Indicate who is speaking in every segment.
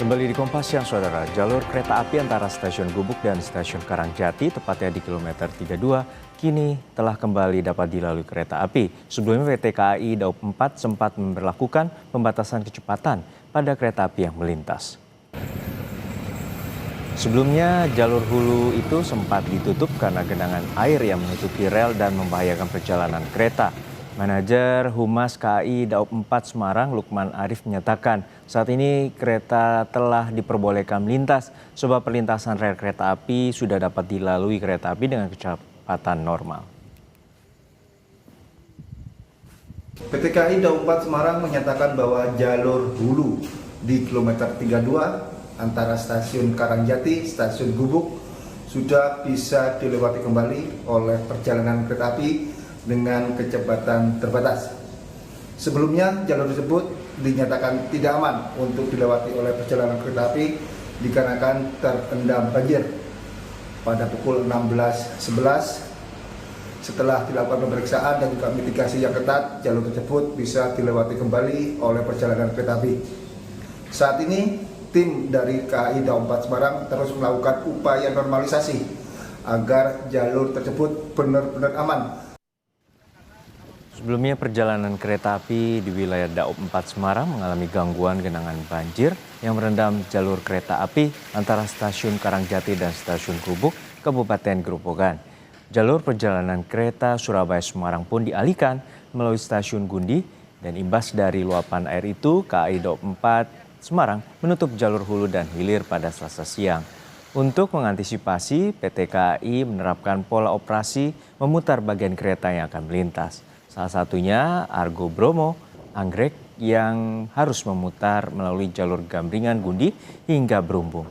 Speaker 1: Kembali di Kompas Siang, Saudara. Jalur kereta api antara Stasiun Gubuk dan Stasiun Karangjati, tepatnya di kilometer 32, kini telah kembali dapat dilalui kereta api. Sebelumnya PT KAI Daup 4 sempat memberlakukan pembatasan kecepatan pada kereta api yang melintas. Sebelumnya, jalur hulu itu sempat ditutup karena genangan air yang menutupi rel dan membahayakan perjalanan kereta. Manajer Humas KAI Daup 4 Semarang, Lukman Arif menyatakan saat ini kereta telah diperbolehkan melintas sebab perlintasan rel kereta api sudah dapat dilalui kereta api dengan kecepatan normal.
Speaker 2: PT KAI Daup 4 Semarang menyatakan bahwa jalur hulu di kilometer 32 antara Stasiun Karangjati, Stasiun Gubuk sudah bisa dilewati kembali oleh perjalanan kereta api dengan kecepatan terbatas. Sebelumnya jalur tersebut dinyatakan tidak aman untuk dilewati oleh perjalanan kereta api dikarenakan terendam banjir. Pada pukul 16.11 setelah dilakukan pemeriksaan dan juga mitigasi yang ketat, jalur tersebut bisa dilewati kembali oleh perjalanan kereta api. Saat ini tim dari KAI Daup 4 Semarang terus melakukan upaya normalisasi agar jalur tersebut benar-benar aman.
Speaker 1: Sebelumnya perjalanan kereta api di wilayah Daup 4 Semarang mengalami gangguan genangan banjir yang merendam jalur kereta api antara Stasiun Karangjati dan Stasiun Gubuk, Kabupaten Grobogan. Jalur perjalanan kereta Surabaya-Semarang pun dialihkan melalui Stasiun Gundi dan imbas dari luapan air itu KAI Daup 4 Semarang menutup jalur hulu dan hilir pada Selasa siang. Untuk mengantisipasi, PT KAI menerapkan pola operasi memutar bagian kereta yang akan melintas. Salah satunya Argo Bromo, Anggrek yang harus memutar melalui jalur Gambringan Gundi hingga Berumbung.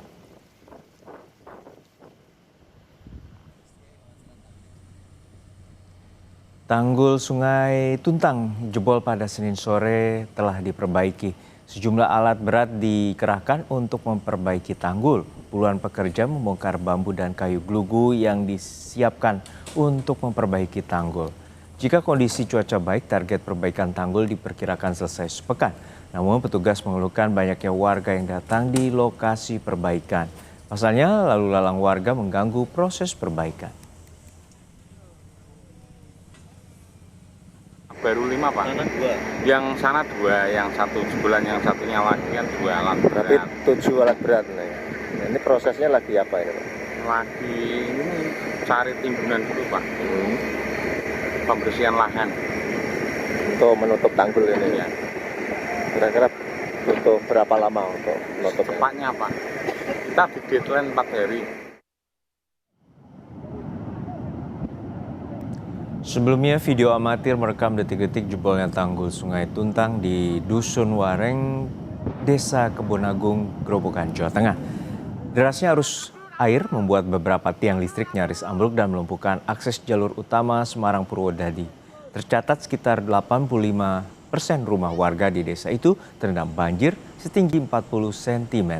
Speaker 1: Tanggul Sungai Tuntang jebol pada Senin sore telah diperbaiki. Sejumlah alat berat dikerahkan untuk memperbaiki tanggul. Puluhan pekerja membongkar bambu dan kayu glugu yang disiapkan untuk memperbaiki tanggul. Jika kondisi cuaca baik, target perbaikan tanggul diperkirakan selesai sepekan. Namun petugas mengeluhkan banyaknya warga yang datang di lokasi perbaikan. Pasalnya lalu lalang warga mengganggu proses perbaikan.
Speaker 3: Baru 5 Pak. Sana 2. Yang sana 2, yang satu jebolan, yang satunya lagi kan 2 alat berat.
Speaker 4: Berarti 7 alat berat nih. Ini prosesnya lagi apa ini Pak?
Speaker 3: Lagi ini cari timbunan dulu Pak. Pembersihan lahan.
Speaker 4: Untuk menutup tanggul ini.
Speaker 3: Ya.
Speaker 4: Kira-kira butuh berapa lama untuk menutup?
Speaker 3: Cepatnya Pak. Kita di deadline 4 hari.
Speaker 1: Sebelumnya video amatir merekam detik-detik jebolnya tanggul Sungai Tuntang di Dusun Wareng, Desa Kebonagung, Grobogan, Jawa Tengah. Derasnya arus air membuat beberapa tiang listrik nyaris ambruk dan melumpuhkan akses jalur utama Semarang Purwodadi. Tercatat sekitar 85% rumah warga di desa itu terendam banjir setinggi 40 cm.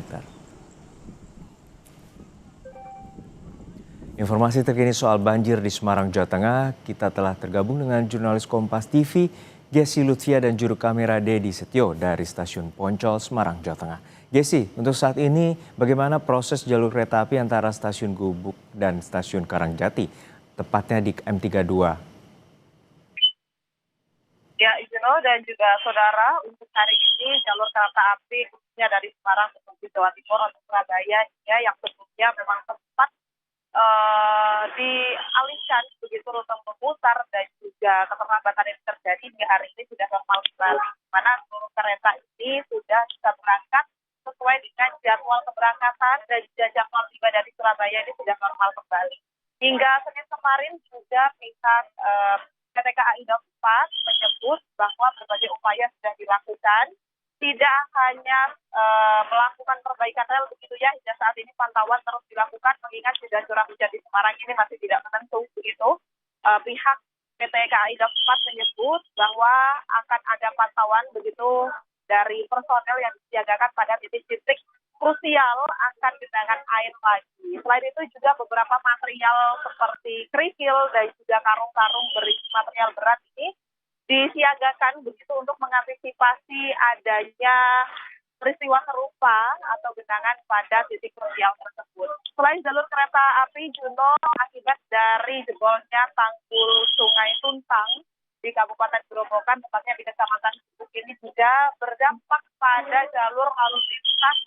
Speaker 1: Informasi terkini soal banjir di Semarang, Jawa Tengah, kita telah tergabung dengan jurnalis Kompas TV, Gesi Lutfia dan juru kamera Dedi Setio dari Stasiun Poncol, Semarang, Jawa Tengah. Gesi, untuk saat ini bagaimana proses jalur kereta api antara Stasiun Gubuk dan Stasiun Karangjati, tepatnya di M32?
Speaker 5: Ya, Izino dan juga saudara, untuk hari ini jalur kereta api khususnya dari Semarang menuju Jawa Timur atau Surabaya ya, yang sebelumnya memang sempat dialihkan begitu rute memutar dan juga keterlambatan yang terjadi di hari ini sudah normal kembali. Mana seluruh kereta ini sudah bisa berangkat sesuai dengan jadwal keberangkatan dan jadwal tiba dari Surabaya ini sudah normal kembali. Hingga Senin kemarin juga pihak PT KAI Daup 4 menyebut bahwa berbagai upaya sudah dilakukan. Tidak hanya melakukan perbaikan rel begitu ya, hingga saat ini pantauan terus dilakukan mengingat sudah curah hujan di Semarang ini masih tidak menentu begitu. Pihak PT KAI Daup 4 menyebut bahwa akan ada pantauan begitu dari personel yang disiagakan pada titik-titik krusial akan genangan air lagi. Selain itu juga beberapa material seperti kerikil dan juga karung-karung berisi material berat ini disiagakan begitu untuk mengantisipasi adanya peristiwa serupa atau genangan pada titik krusial tersebut. Selain jalur kereta api, Juno, akibat dari jebolnya tanggul Sungai Tuntang di Kabupaten Gerobokan, tepatnya di Kecamatan Gubuk ini juga berdampak pada jalur lalu lintas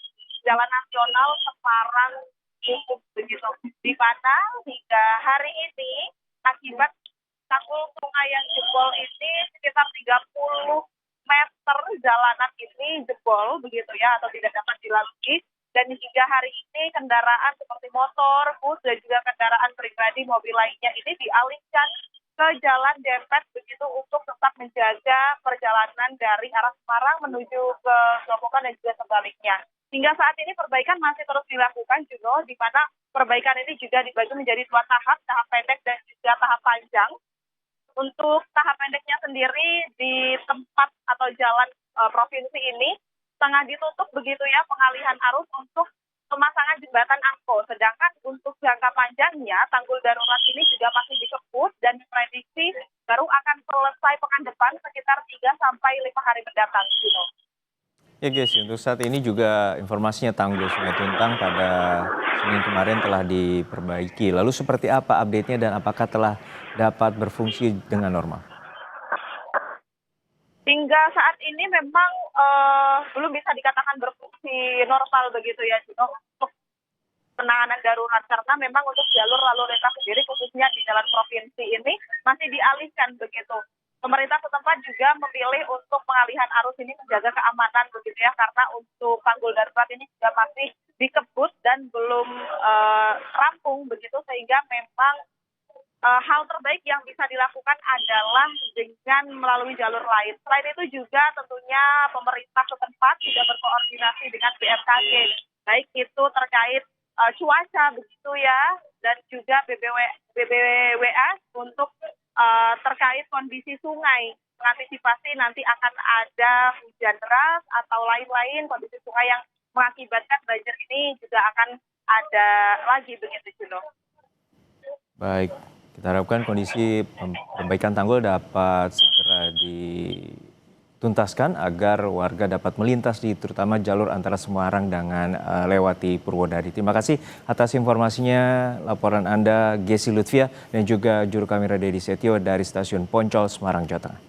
Speaker 5: Jalan Nasional Semarang Gubuk begitu. Di mana hingga hari ini akibat tanggul sungai yang jebol ini sekitar 30 meter jalanan ini jebol begitu ya, atau tidak dapat dilalui, dan hingga hari ini kendaraan seperti motor, bus dan juga kendaraan pribadi mobil lainnya ini dialihkan ke jalan Dempet begitu untuk tetap menjaga perjalanan dari arah Semarang menuju ke Gerobokan dan juga sebaliknya. Hingga saat ini perbaikan masih terus dilakukan, Juno, di mana perbaikan ini juga dibagi menjadi 2 tahap, tahap pendek dan juga tahap panjang. Untuk tahap pendeknya sendiri di tempat atau jalan provinsi ini tengah ditutup begitu ya pengalihan arus untuk pemasangan jembatan angko. Sedangkan untuk jangka panjangnya tanggul darurat ini juga masih dikebut dan diprediksi baru akan selesai pekan depan sekitar 3 sampai 5 hari mendatang.
Speaker 1: Ya guys, untuk saat ini juga informasinya tanggul Sungai Tuntang pada Senin kemarin telah diperbaiki. Lalu seperti apa update-nya dan apakah telah dapat berfungsi dengan normal?
Speaker 5: Hingga saat ini memang belum bisa dikatakan berfungsi normal begitu ya, Juno, untuk penanganan darurat, karena memang untuk jalur lalu lintas sendiri khususnya di jalan provinsi ini masih dialihkan begitu. Pemerintah setempat juga memilih untuk pengalihan arus ini menjaga keamanan begitu ya, karena untuk tanggul darurat ini juga masih dikebut dan belum rampung begitu, sehingga memang hal terbaik yang bisa dilakukan adalah dengan melalui jalur lain. Selain itu juga tentunya pemerintah setempat juga berkoordinasi dengan BMKG, baik itu terkait cuaca begitu ya, dan juga BBWA untuk terkait kondisi sungai, mengantisipasi nanti akan ada hujan deras atau lain-lain kondisi sungai yang mengakibatkan banjir ini juga akan ada lagi begitu, Juno.
Speaker 1: Baik, kita harapkan kondisi perbaikan tanggul dapat segera dituntaskan agar warga dapat melintas di terutama jalur antara Semarang dengan lewati Purwodadi. Terima kasih atas informasinya, laporan Anda Gesi Lutfia dan juga juru kamera Dedi Setio dari Stasiun Poncol, Semarang, Jawa Tengah.